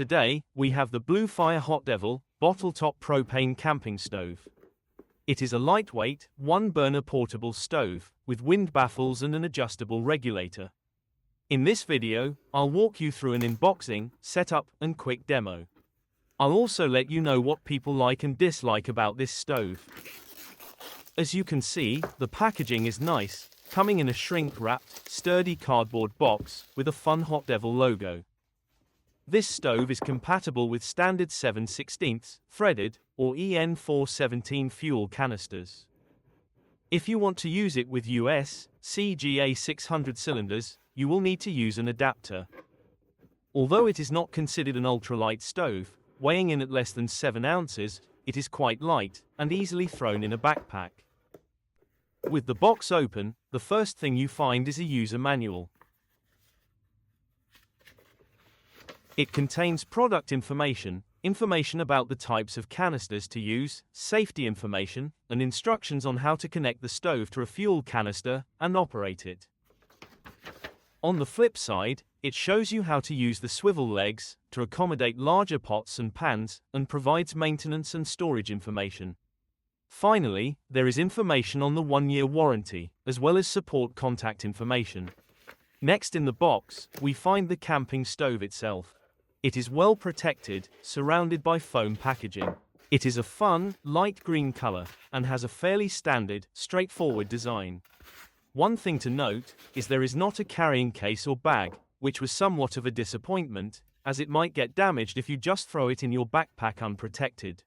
Today, we have the Bluefire Hotdevil Bottletop Propane Camping Stove. It is a lightweight, one-burner portable stove, with wind baffles and an adjustable regulator. In this video, I'll walk you through an unboxing, setup, and quick demo. I'll also let you know what people like and dislike about this stove. As you can see, the packaging is nice, coming in a shrink-wrapped, sturdy cardboard box with a fun Hotdevil logo. This stove is compatible with standard 7/16 threaded or EN 417 fuel canisters. If you want to use it with US CGA 600 cylinders, you will need to use an adapter. Although it is not considered an ultralight stove, weighing in at less than 7 ounces, it is quite light and easily thrown in a backpack. With the box open, the first thing you find is a user manual. It contains product information about the types of canisters to use, safety information, and instructions on how to connect the stove to a fuel canister and operate it. On the flip side, it shows you how to use the swivel legs to accommodate larger pots and pans, and provides maintenance and storage information. Finally, there is information on the 1-year warranty, as well as support contact information. Next in the box, we find the camping stove itself. It is well protected, surrounded by foam packaging. It is a fun, light green color, and has a fairly standard, straightforward design. One thing to note is there is not a carrying case or bag, which was somewhat of a disappointment, as it might get damaged if you just throw it in your backpack unprotected.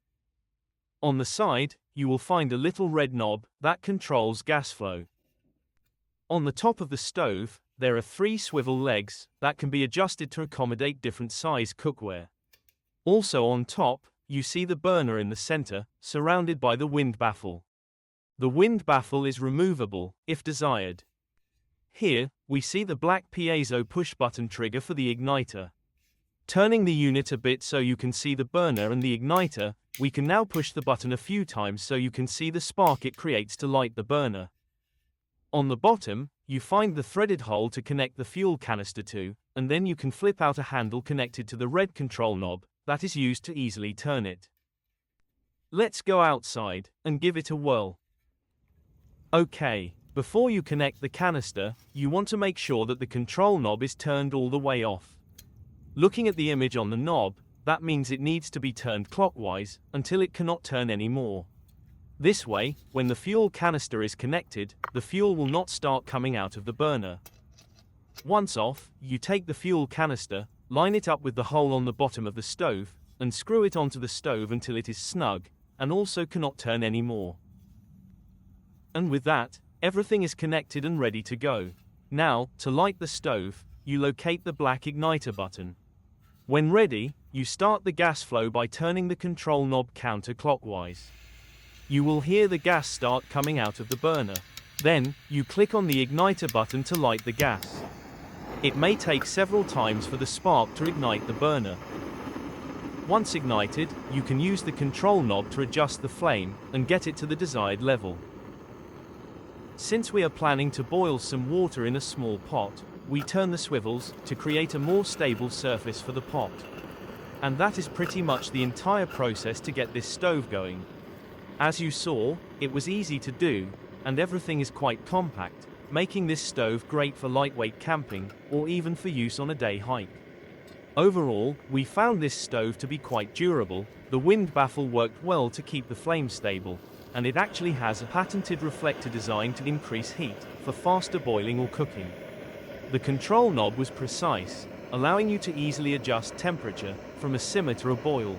On the side, you will find a little red knob that controls gas flow. On the top of the stove, there are 3 swivel legs that can be adjusted to accommodate different size cookware. Also on top, you see the burner in the center, surrounded by the wind baffle. The wind baffle is removable, if desired. Here, we see the black Piezo push-button trigger for the igniter. Turning the unit a bit so you can see the burner and the igniter, we can now push the button a few times so you can see the spark it creates to light the burner. On the bottom, you find the threaded hole to connect the fuel canister to, and then you can flip out a handle connected to the red control knob that is used to easily turn it. Let's go outside and give it a whirl. Okay, before you connect the canister, you want to make sure that the control knob is turned all the way off. Looking at the image on the knob, that means it needs to be turned clockwise until it cannot turn anymore. This way, when the fuel canister is connected, the fuel will not start coming out of the burner. Once off, you take the fuel canister, line it up with the hole on the bottom of the stove, and screw it onto the stove until it is snug, and also cannot turn anymore. And with that, everything is connected and ready to go. Now, to light the stove, you locate the black igniter button. When ready, you start the gas flow by turning the control knob counterclockwise. You will hear the gas start coming out of the burner. Then, you click on the igniter button to light the gas. It may take several times for the spark to ignite the burner. Once ignited, you can use the control knob to adjust the flame and get it to the desired level. Since we are planning to boil some water in a small pot, we turn the swivels to create a more stable surface for the pot. And that is pretty much the entire process to get this stove going. As you saw, it was easy to do, and everything is quite compact, making this stove great for lightweight camping, or even for use on a day hike. Overall, we found this stove to be quite durable. The wind baffle worked well to keep the flame stable, and it actually has a patented reflector design to increase heat, for faster boiling or cooking. The control knob was precise, allowing you to easily adjust temperature, from a simmer to a boil.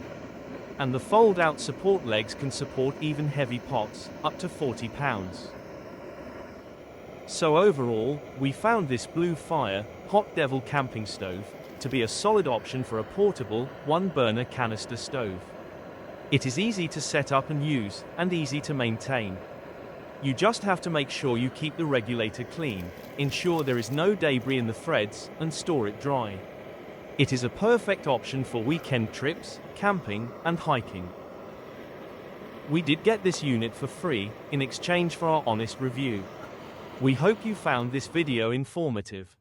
And the fold-out support legs can support even heavy pots, up to 40 pounds. So overall, we found this Bluefire Hotdevil camping stove to be a solid option for a portable, one-burner canister stove. It is easy to set up and use, and easy to maintain. You just have to make sure you keep the regulator clean, ensure there is no debris in the threads, and store it dry. It is a perfect option for weekend trips, camping, and hiking. We did get this unit for free, in exchange for our honest review. We hope you found this video informative.